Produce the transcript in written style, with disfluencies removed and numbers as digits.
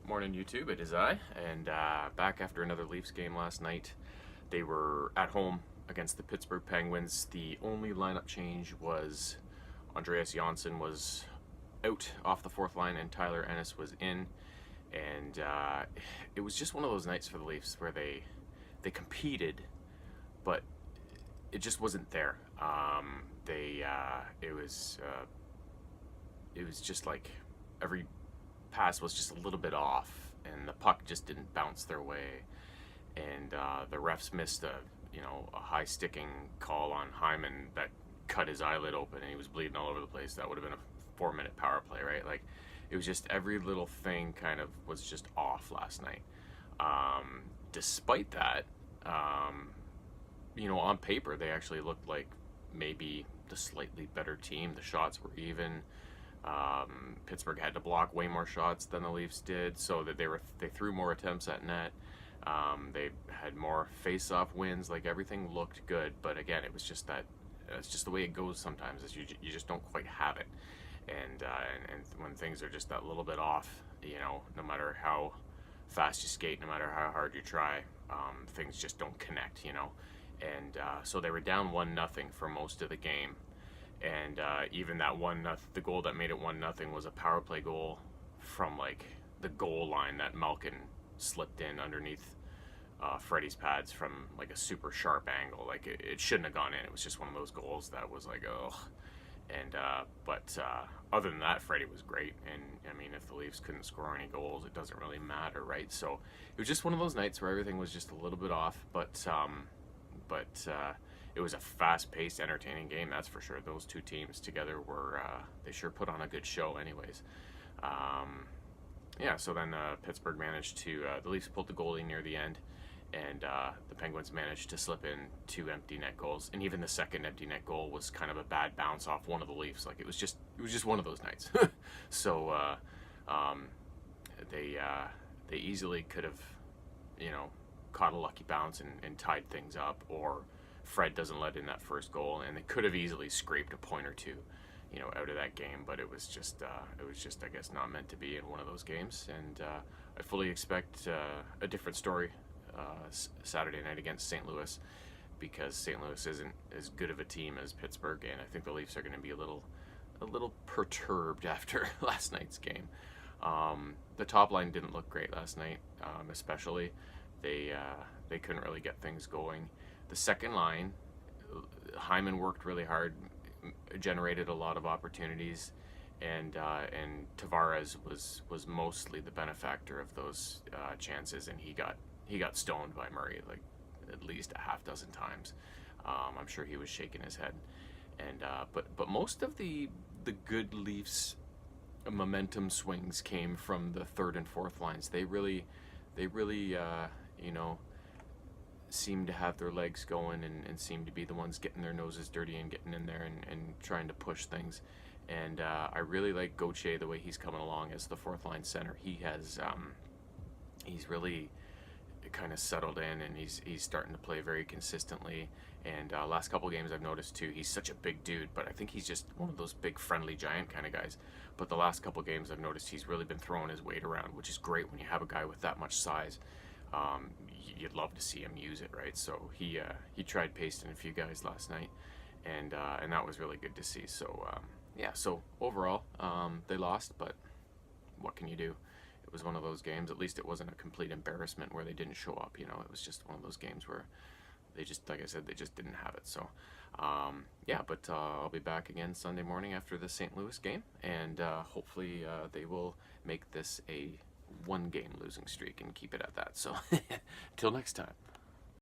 Morning YouTube, it is I, and back after another Leafs game last night. They were at home against the Pittsburgh Penguins. The only lineup change was Andreas Johnsson was out off the fourth line and Tyler Ennis was in, and it was just one of those nights for the Leafs where they competed, but it just wasn't there. It was just like every pass was just a little bit off, and the puck just didn't bounce their way. And the refs missed a high sticking call on Hyman that cut his eyelid open, and he was bleeding all over the place. That would have been a 4-minute power play, right? Like, it was just every little thing kind of was just off last night. Despite that, on paper they actually looked like maybe the slightly better team. The shots were even. Pittsburgh had to block way more shots than the Leafs did, so that they threw more attempts at net. They had more face-off wins. Like, everything looked good, but again, it was just that. It's just the way it goes sometimes. Is you just don't quite have it, and when things are just that little bit off, no matter how fast you skate, no matter how hard you try, things just don't connect. And so they were down 1-0 for most of the game. And even that the goal that made it 1-0 was a power play goal from like the goal line that Malkin slipped in underneath Freddie's pads from like a super sharp angle. Like, it shouldn't have gone in. It was just one of those goals that was like, ugh. And but other than that, Freddie was great. And I mean, if the Leafs couldn't score any goals, it doesn't really matter, right? So it was just one of those nights where everything was just a little bit off. But it was a fast-paced, entertaining game, that's for sure. Those two teams together they sure put on a good show anyways. So then Pittsburgh managed to, the Leafs pulled the goalie near the end, and the Penguins managed to slip in 2 empty net goals. And even the second empty net goal was kind of a bad bounce off one of the Leafs. Like, it was just one of those nights. So they easily could have, caught a lucky bounce and tied things up, or Fred doesn't let in that first goal, and they could have easily scraped a point or two, out of that game. But it was just I guess not meant to be in one of those games. And I fully expect a different story Saturday night against St. Louis, because St. Louis isn't as good of a team as Pittsburgh, and I think the Leafs are going to be a little perturbed after last night's game. The top line didn't look great last night, especially. They couldn't really get things going. The second line, Hyman worked really hard, generated a lot of opportunities, and Tavares was mostly the benefactor of those chances, and he got stoned by Murray like at least a half dozen times. I'm sure he was shaking his head, and but most of the good Leafs momentum swings came from the third and fourth lines. They really seem to have their legs going, and seem to be the ones getting their noses dirty and getting in there and trying to push things. And I really like Gauthier, the way he's coming along as the fourth line center. He's really kind of settled in, and he's starting to play very consistently. And last couple games I've noticed too, he's such a big dude, but I think he's just one of those big friendly giant kind of guys. But the last couple games I've noticed he's really been throwing his weight around, which is great when you have a guy with that much size. You'd love to see him use it, right? So he tried pasting a few guys last night, and that was really good to see. So so overall, they lost, but what can you do? It was one of those games. At least it wasn't a complete embarrassment where they didn't show up. It was just one of those games where they just, like I said, they just didn't have it. So but I'll be back again Sunday morning after the St. Louis game, and hopefully they will make this a 1-game losing streak and keep it at that. So until next time.